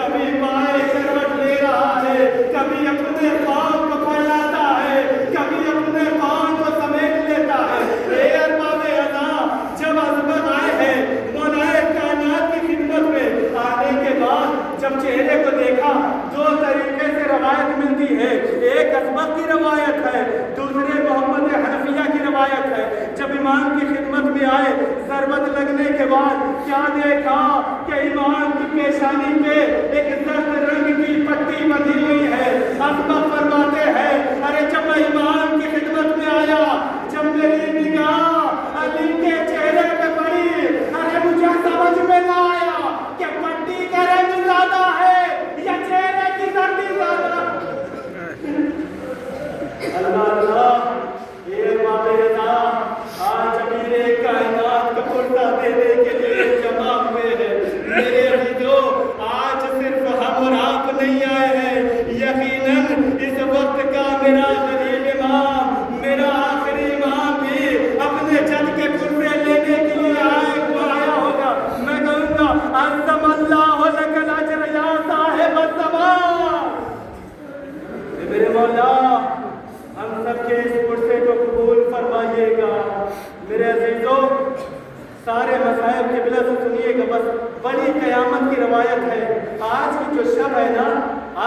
کبھی بائیں کروٹ لے رہا ہے، کبھی اپنے پاؤں کو پھیلاتا ہے، کبھی اپنے پاؤں کو سمیٹ لیتا ہے۔ اے ارباب ادا، جب عظمت آئے ہیں مولا کائنات کی خدمت میں آنے کے بعد جب چہرے کو دیکھا، دو طریقے سے روایت ملتی ہے۔ ایک عظمت کی روایت ہے، دوسرے محمد حنفیہ کی روایت ہے۔ جب امام کی خدمت میں آئے، ضربت لگنے کے بعد کیا دیکھا کہ امام کی پیشانی پہ ایک زرد رنگ کی پٹی بندھی ہوئی ہے۔ عظمت فرماتے ہیں، ارے جب میں امام کی خدمت میں آیا، جب میری نگاہ علی کے چہرے پہ پڑی، ارے مجھے سمجھ میں نہ آیا کہ پٹی کا رنگ زیادہ ہے یا چہرے کی زردی زیادہ۔ اللہ اللہ، یہ باب رضا آج امیر کائنات کا پردہ دینے کے لیے جمع ہوئے ہیں۔ میرے عزیزو، آج صرف ہم اور آپ نہیں آئے ہیں، یقیناً اس وقت کا میرا غریب امام، میرا آخری امام بھی اپنے جد کے پردے لینے کے لیے آیا ہوگا۔ میں کہوں گا عظم اللہ لک الاجر یا صاحب الزمان۔ میرے مولا، ہم سب کے اس پرسے کو قبول فرمائیے گا۔ میرے عزیزوں، سارے مذاہب قبلہ سے سنیے گا، بس بڑی قیامت کی روایت ہے۔ آج کی جو شب ہے نا،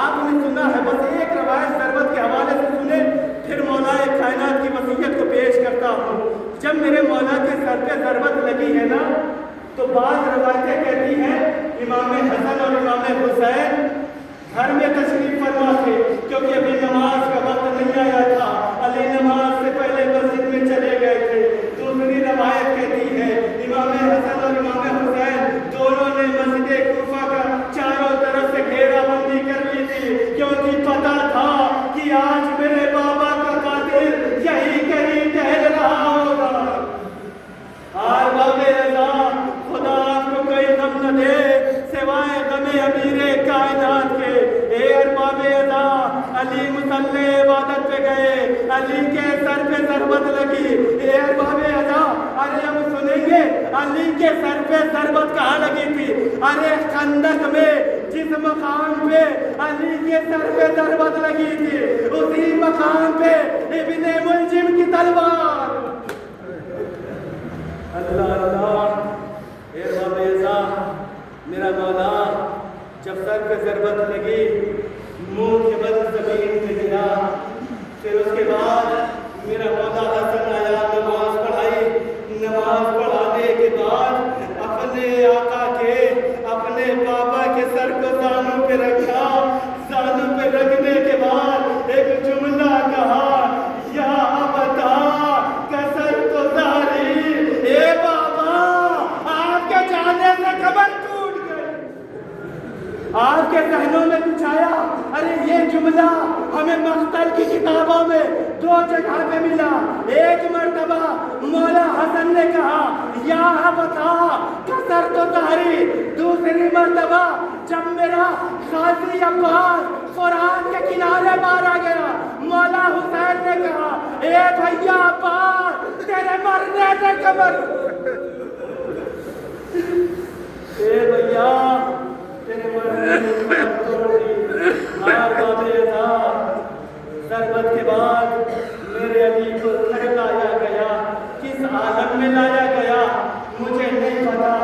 آپ نے سنا ہے، بس ایک روایت ضربت کے حوالے سے سنے، پھر مولا کائنات کی وصیت کو پیش کرتا ہوں۔ جب میرے مولا کے سر پہ ضربت لگی ہے نا، تو بعض روایتیں کہتی ہیں امام حسن اور امام حسین گھر میں تشریف فرما تھے، کیونکہ ابھی نماز کا وقت نہیں آیا تھا، علی نماز سے پہلے مسجد میں چلے گئے تھے۔ دوسری روایت کہتی ہے امام حسن اور امام حسین دونوں نے مسجد کوفہ کا چاروں طرف سے گھیرا بندی کر لی تھی، کیونکہ پتا تھا کہ آج میرے بابا کا قاتل یہی کہیں ٹہل رہا ہوگا۔ آج باب رضا، خدا آپ کو کوئی غم نہ دے سوائے غم امیر کائنات کے۔ اے ارباب ادا، علی مصلی عبادت پہ گئے، علی کے سر پہ ضربت لگی۔ اے ارباب ادا، ارے ہم سنیں گے علی کے سر پہ ضربت کہاں لگی تھی؟ ارے خندق میں جس مقام پہ علی کے سر پہ ضربت لگی تھی، اسی مقام پہ ابن ملجم کی تلوار۔ اللہ اللہ، اے ارباب ادا، میرا مولا جب سر پہ ضربت لگی، منہ کے بل زمین پہ گرا، پھر اس کے بعد میرا مولا حسن آیا، نماز پڑھائی۔ نماز پڑھانے کے بعد اپنے آقا کے، اپنے بابا کے سر کو زانوں پہ رکھا۔ زانوں پہ رکھنے کے بعد ایک جملہ کہا، یا ابتا کسر تو ظہری، اے بابا آپ کے جانے سے قبر ٹوٹ گئی۔ آپ کے ذہنوں میں کچھ آیا؟ ارے یہ جملہ ہمیں مقتل کی کتابوں میں دو جگہ پہ ملا۔ ایک مرتبہ مولا حسن نے کہا یا ابتا کسر تو ظہری، دوسری مرتبہ جب میرا غازی عباس فرات کے کنارے مارا گیا، مولا حسین نے کہا اے بھیا عباس تیرے مرنے سے قبر، اے بھیا تیرے مرنے سے قبر توڑ دی۔ ضربت کے بعد میرے علی کو گھر لایا گیا۔ کس عالم میں لایا گیا مجھے نہیں پتا،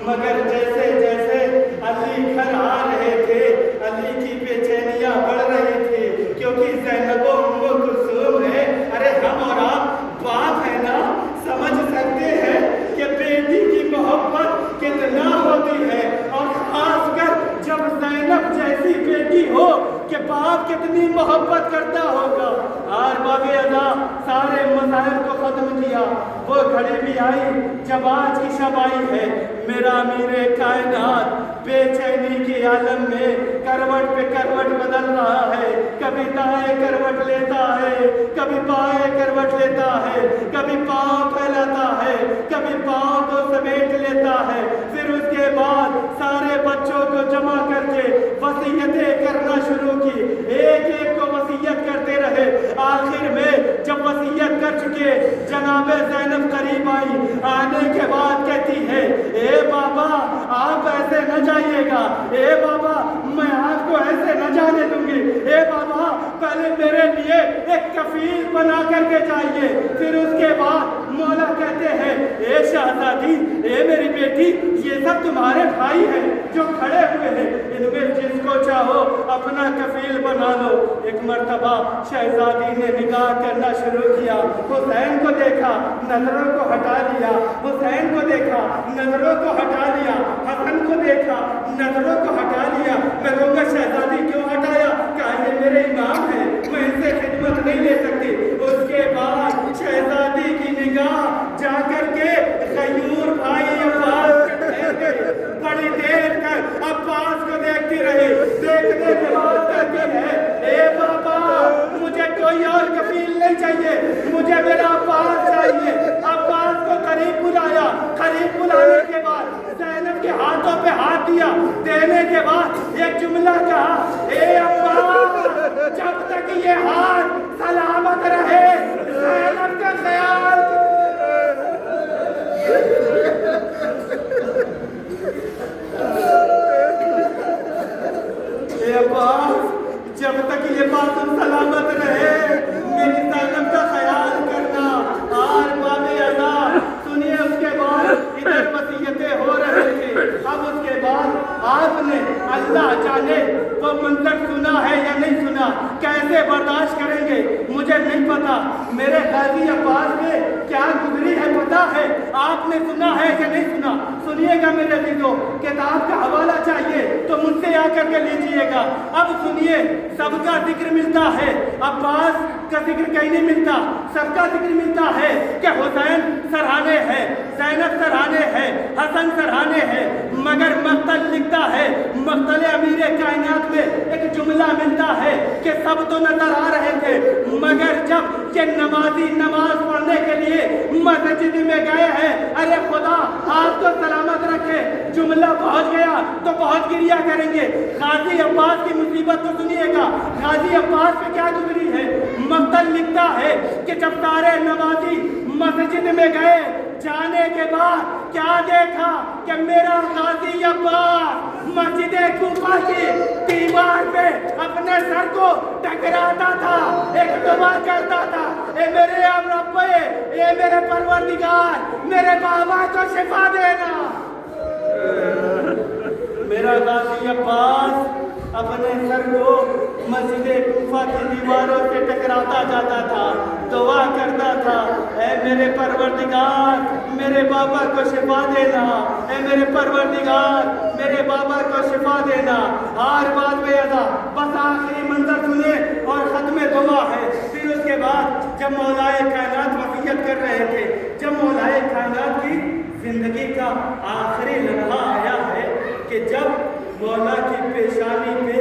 مگر جیسے جیسے علی گھر آ رہے تھے، علی کی بے چینیاں بڑھ رہی تھی، کیونکہ زینب و ام کلثوم ہے۔ ارے ہم اور آپ باپ ہے نا، سمجھ سکتے ہیں کہ بیٹی کی محبت کتنا ہوتی ہے، اور خاص کر جب زینب جیسی بیٹی ہو کہ باپ کتنی محبت کرتا ہوگا۔ اور باب ادا سارے مذاہب کو ختم کیا، وہ گھڑی بھی آئی جب آج کی شب آئی ہے۔ میرا امیر کائنات بے چینی کے عالم میں کروٹ پہ کروٹ بدل رہا ہے، کبھی دائیں کروٹ لیتا ہے، کبھی بائیں کروٹ لیتا ہے، کبھی پاؤں پھیلاتا ہے، کبھی پاؤں کو سمیٹ لیتا ہے، پھر اس کے بعد سارے بچوں کو جمع کر کے وصیتیں کرنا شروع کی، ایک ایک کو وصیت کرتے رہے۔ آخر میں جب وصیت کر چکے، جناب زینب قریب آئی، آنے کے بعد کہتی ہے اے بابا آپ ایسے نہ جائیے گا، اے بابا میں گی. اے بابا پہلے میرے لیے ایک کفیل بنا کر کے جائیے. پھر اس کے بعد مولا کہتے ہیں اے شہزادی اے میری بیٹی یہ سب تمہارے بھائی ہیں جو کھڑے ہوئے ہیں, ان میں جس کو چاہو اپنا کفیل بنا لو. ایک مرتبہ شہزادی نے نگاہ کرنا شروع کیا. حسین کو دیکھا, نظروں کو ہٹا لیا. حسین کو دیکھا, نظروں کو ہٹا لیا. حسن کو دیکھا, نظروں کو ہٹا لیا. میں کہوں گا شہزادی کیوں ہٹایا؟ کہا یہ میرے امام ہیں, میں ان سے خدمت نہیں لے سکتی. اس کے بعد شہزادی کی نگاہ جا کر کے غیور بھائی عباس بڑی دیر تک عباس کو دیکھتی رہی. دیکھنے کے بعد کہتی ہے اے بابا مجھے کوئی اور کفیل نہیں چاہیے, مجھے میرا عباس چاہیے. عباس کو قریب بلایا. قریب بلانے کے بعد زینب کے ہاتھوں پہ ہاتھ دیا. دینے کے بعد ایک جملہ کہا اے عباس جب تک یہ ہاتھ سلامت رہے زینب کا خیال. اے عباس جب تک یہ بات سلامت رہے میری زینب کا خیال کرنا. اور باب ازا سنیے. اس کے بعد ادھر وصیتیں ہو رہے تھے. اب اس کے بعد آپ نے اللہ جانے وہ منظر سنا ہے یا نہیں سنا, کیسے برداشت کریں گے مجھے نہیں پتا. میرے غازی عباس نے کیا گزری ہے پتا ہے, آپ نے سنا ہے یا نہیں سنا؟ سنیے گا میرے عزیزو, کتاب کا حوالہ چاہیے تو مجھ سے آ کر کے لیجئے گا. اب سنیے, سب کا ذکر ملتا ہے, عباس کا ذکر کہیں نہیں ملتا. سب کا ذکر ملتا ہے کہ حسین سرحانے ہے, زینب سرحانے ہے, حسن سرحانے ہے. مگر مقتل لکھتا ہے, مقتل امیر کائنات میں ایک جملہ ملتا ہے کہ سب تو نظر آ رہے تھے مگر جب یہ نمازی نماز پڑھنے کے لیے مسجد میں گئے ہیں, ارے خدا آپ کو سلامت رکھے, جملہ پہنچ گیا تو بہت گریا کریں گے. غازی عباس کی مصیبت تو سنیے گا, غازی عباس پہ کیا گزری ہے. مقتل لکھتا ہے کہ جب سارے نمازی مسجد میں گئے, جانے کے بعد کیا دیکھا کہ میرا غازی عباس مسجد کوفہ کی دیوار پہ اپنے سر کو ٹکراتا تھا, ایک دعا کرتا تھا اے میرے رب, اے میرے پروردگار میرے بابا کو شفا دینا. میرا غازی عباس اپنے سر کو مسجد کوفہ کی دیواروں سے ٹکراتا جاتا تھا, دعا کرتا تھا اے میرے پروردگار میرے بابا کو شفا دینا, اے میرے پروردگار میرے بابا کو شفا دینا. ہر بات میں ادا بس آخری منظر سنے اور ختم دعا ہے. پھر اس کے بعد جب مولائے کائنات وصیت کر رہے تھے, جب مولائے کائنات کی زندگی کا آخری لمحہ آیا ہے کہ جب مولا کی پیشانی پہ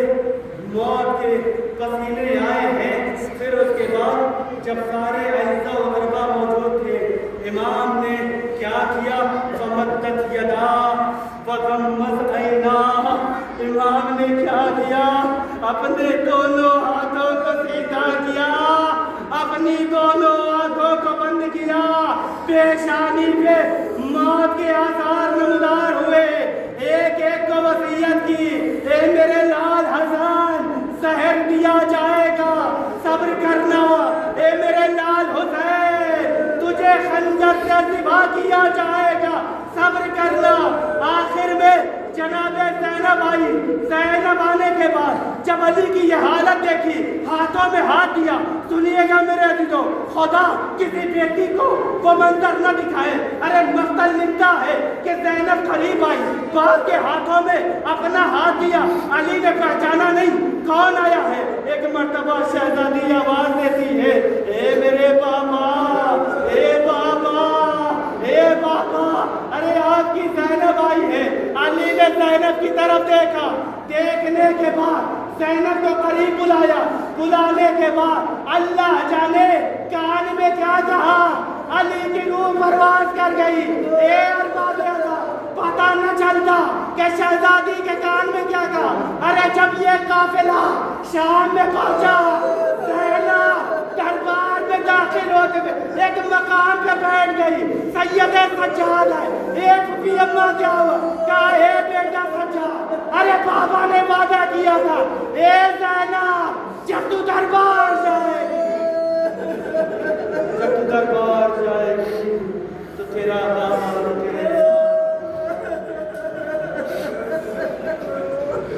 موت کے پسینے آئے ہیں, پھر اس کے بعد جب سارے اعزاء و اقربا موجود تھے, امام نے کیا کیا؟ فمدت یدا وغمض عینا. امام نے کیا کیا؟ اپنے دونوں ہاتھوں کو سیدھا کیا, اپنی دونوں آنکھوں کو بند کیا, پیشانی پہ موت کے آثار نمودار ہوئے. ایک ایک کو وصیت کی اے میرے لال حسن زہر دیا جائے گا صبر کرنا, اے میرے لال حسین تجھے خنجر سے ذبح کیا جائے گا صبر کرنا. آخر میں جناب زینب آئی. زینب آنے کے بعد جب علی کی یہ حالت دیکھی, ہاتھوں میں ہاتھ دیا. سنیے گا میرے عزیزو, خدا کسی بیٹی کو وہ منظر نہ دکھائے. ارے مقتل لکھتا ہے کہ زینب قریب آئی, باپ کے ہاتھوں میں اپنا ہاتھ دیا. علی نے پہچانا نہیں کون آیا ہے. ایک مرتبہ شہزادی آواز دیتی ہے اے میرے بابا, اے بابا, اے بابا. ارے آپ کی زینب آئی ہے. علی نے زینب کی طرف دیکھا, دیکھنے کے بعد زینب کو قریب بلایا. بلانے کے بعد اللہ جانے کان میں کیا کہا, علی کی روح پرواز کر گئی. اے ارباب اللہ پتہ نہ چلتا کہ شہزادی کے کان میں کیا کہا. ارے جب یہ قافلہ شام میں پہنچا, زینب دربار میں داخل ہوتے ہوئے ایک مقام پہ بیٹھ گئی. سید سجاد ہے, ایک بھی اماں کیا ہوا, کہا اے بیٹا سجاد, ارے بابا نے وعدہ کیا تھا اے زینب جب تو دربار